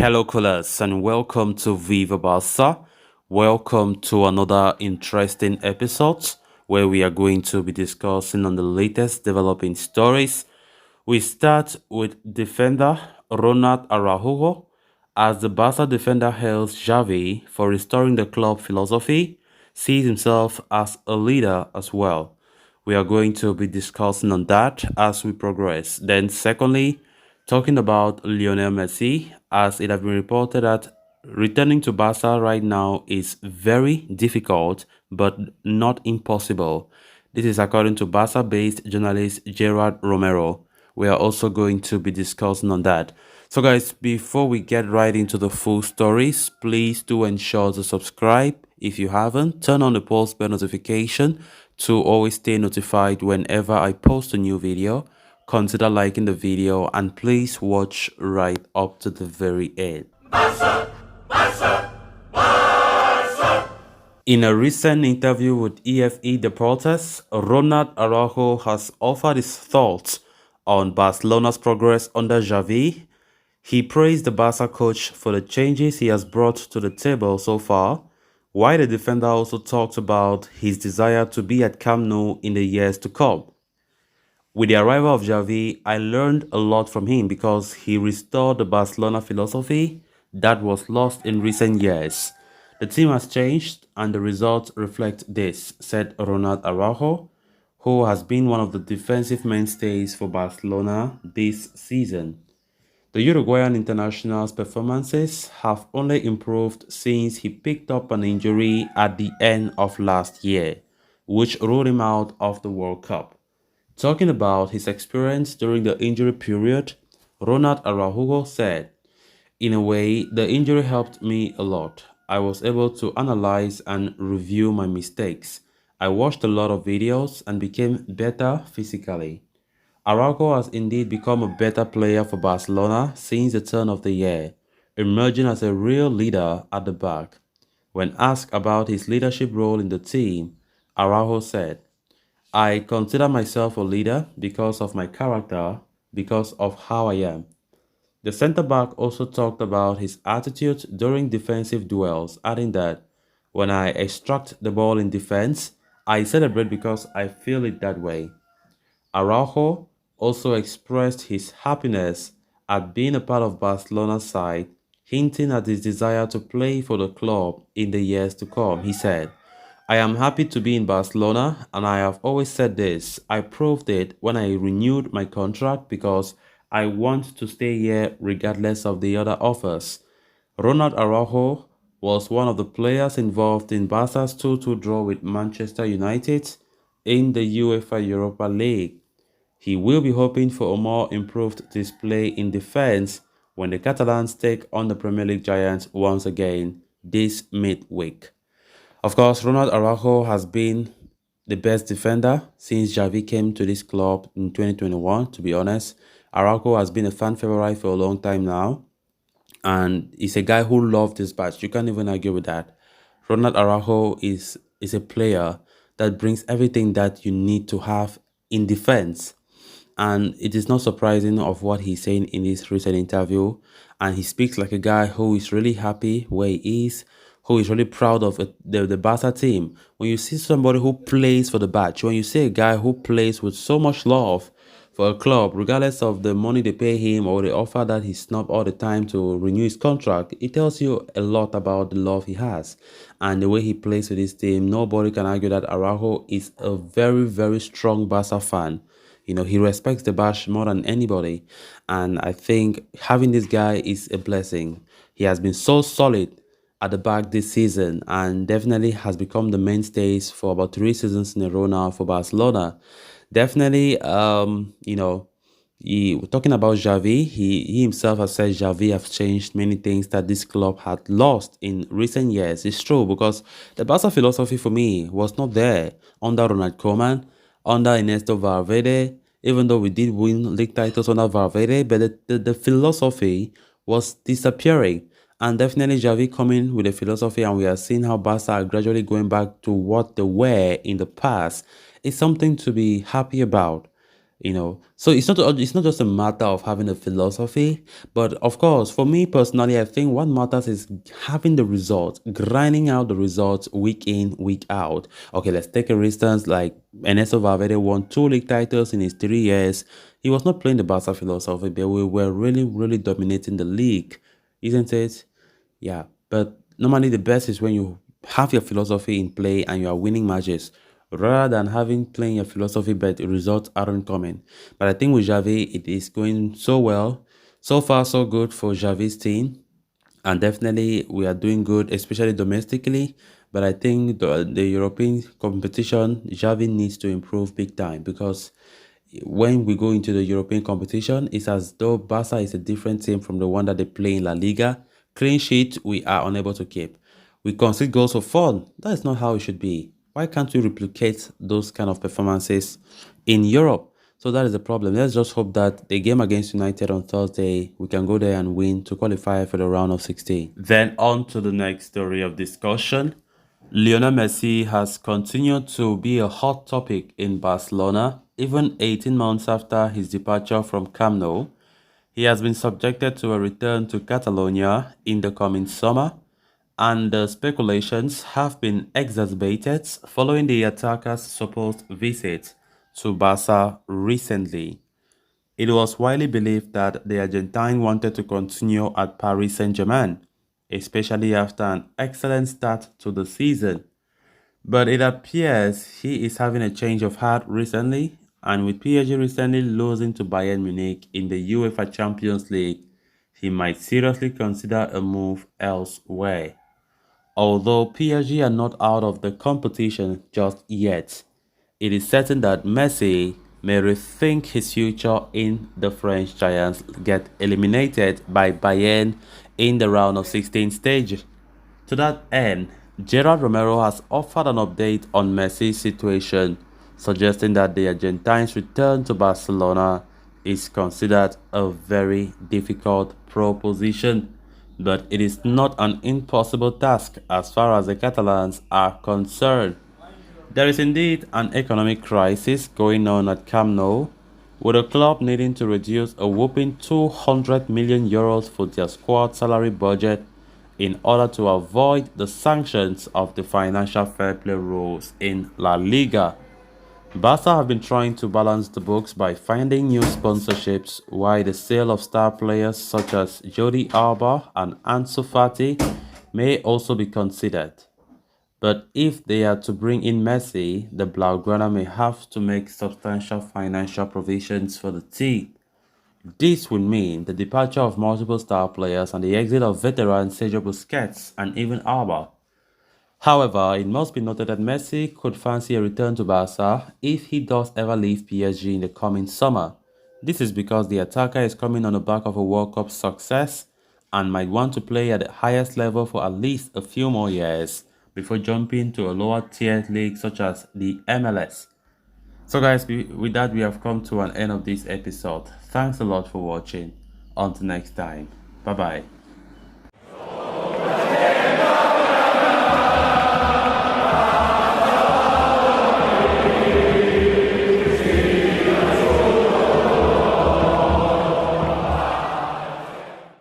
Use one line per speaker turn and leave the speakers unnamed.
Hello, callers, and welcome to Viva Barca. Welcome to another interesting episode where we are going to be discussing on the latest developing stories. We start with defender Ronald Araujo, as the Barca defender hails Xavi for restoring the club philosophy, sees himself as a leader as well. We are going to be discussing on that as we progress. Then, secondly, talking about Lionel Messi, as it has been reported that returning to Barca right now is very difficult but not impossible. This is according to Barca-based journalist Gerard Romero. We are also going to be discussing on that. So guys, before we get right into the full stories, please do ensure to subscribe if you haven't. Turn on the post bell notification to always stay notified whenever I post a new video. Consider liking the video and please watch right up to the very end. In a recent interview with EFE Deportes, Ronald Araujo has offered his thoughts on Barcelona's progress under Xavi. He praised the Barca coach for the changes he has brought to the table so far, while the defender also talked about his desire to be at Camp Nou in the years to come. With the arrival of Xavi, I learned a lot from him because he restored the Barcelona philosophy that was lost in recent years. The team has changed and the results reflect this, said Ronald Araujo, who has been one of the defensive mainstays for Barcelona this season. The Uruguayan international's performances have only improved since he picked up an injury at the end of last year, which ruled him out of the World Cup. Talking about his experience during the injury period, Ronald Araujo said, "In a way, the injury helped me a lot. I was able to analyze and review my mistakes. I watched a lot of videos and became better physically." Araujo has indeed become a better player for Barcelona since the turn of the year, emerging as a real leader at the back. When asked about his leadership role in the team, Araujo said, "I consider myself a leader because of my character, because of how I am." The centre-back also talked about his attitude during defensive duels, adding that, "When I extract the ball in defense, I celebrate because I feel it that way." Araujo also expressed his happiness at being a part of Barcelona's side, hinting at his desire to play for the club in the years to come. He said, "I am happy to be in Barcelona, and I have always said this. I proved it when I renewed my contract because I want to stay here regardless of the other offers." Ronald Araujo was one of the players involved in Barca's 2-2 draw with Manchester United in the UEFA Europa League. He will be hoping for a more improved display in defense when the Catalans take on the Premier League giants once again this midweek. Of course, Ronald Araujo has been the best defender since Xavi came to this club in 2021, to be honest. Araujo has been a fan favorite for a long time now, and he's a guy who loved his badge. You can't even argue with that. Ronald Araujo is a player that brings everything that you need to have in defense. And it is not surprising of what he's saying in this recent interview. And he speaks like a guy who is really happy where he is, who is really proud of the Barca team. When you see somebody who plays for the badge, when you see a guy who plays with so much love for a club, regardless of the money they pay him or the offer that he snub all the time to renew his contract, it tells you a lot about the love he has and the way he plays with his team. Nobody can argue that Araujo is a very, very strong Barca fan. You know, he respects the Bash more than anybody. And I think having this guy is a blessing. He has been so solid at the back this season and definitely has become the mainstays for about 3 seasons in a row now for Barcelona. Definitely, talking about Xavi, he himself has said Xavi has changed many things that this club had lost in recent years. It's true because the Barca philosophy for me was not there under Ronald Koeman, under Ernesto Valverde, even though we did win league titles under Valverde, but the philosophy was disappearing. And definitely Xavi coming with a philosophy, and we are seeing how Barca are gradually going back to what they were in the past. It's something to be happy about. So it's not just a matter of having a philosophy, but of course, for me personally, I think what matters is having the results, grinding out the results week in, week out. Okay, let's take a instance like Ernesto Valverde won 2 league titles in his 3 years. He was not playing the Barca philosophy, but we were really, really dominating the league, isn't it? Yeah, but normally the best is when you have your philosophy in play and you are winning matches, rather than having playing your philosophy but the results aren't coming. But I think with Xavi, it is going so well. So far, so good for Xavi's team, and definitely we are doing good, especially domestically. But I think the European competition, Xavi needs to improve big time because when we go into the European competition, it's as though Barca is a different team from the one that they play in La Liga. Clean sheet, we are unable to keep. We concede goals for fun. That is not how it should be. Why can't we replicate those kind of performances in Europe? So that is the problem. Let's just hope that the game against United on Thursday, we can go there and win to qualify for the round of 16. Then on to the next story of discussion. Lionel Messi has continued to be a hot topic in Barcelona, even 18 months after his departure from Camp Nou. He has been subjected to a return to Catalonia in the coming summer, and the speculations have been exacerbated following the attacker's supposed visit to Barca recently. It was widely believed that the Argentine wanted to continue at Paris Saint-Germain, especially after an excellent start to the season. But it appears he is having a change of heart recently, and with PSG recently losing to Bayern Munich in the UEFA Champions League, he might seriously consider a move elsewhere. Although PSG are not out of the competition just yet, it is certain that Messi may rethink his future in the French Giants get eliminated by Bayern in the round of 16 stage. To that end, Gerard Romero has offered an update on Messi's situation, suggesting that the Argentine's return to Barcelona is considered a very difficult proposition, but it is not an impossible task as far as the Catalans are concerned. There is indeed an economic crisis going on at Camp Nou, with the club needing to reduce a whopping 200 million euros for their squad salary budget in order to avoid the sanctions of the financial fair play rules in La Liga. Barca have been trying to balance the books by finding new sponsorships, while the sale of star players such as Jordi Alba and Ansu Fati may also be considered. But if they are to bring in Messi, the Blaugrana may have to make substantial financial provisions for the team. This would mean the departure of multiple star players and the exit of veterans Sergio Busquets and even Alba. However, it must be noted that Messi could fancy a return to Barca if he does ever leave PSG in the coming summer. This is because the attacker is coming on the back of a World Cup success and might want to play at the highest level for at least a few more years before jumping to a lower tier league such as the MLS. So guys, with that we have come to an end of this episode. Thanks a lot for watching. Until next time. Bye bye.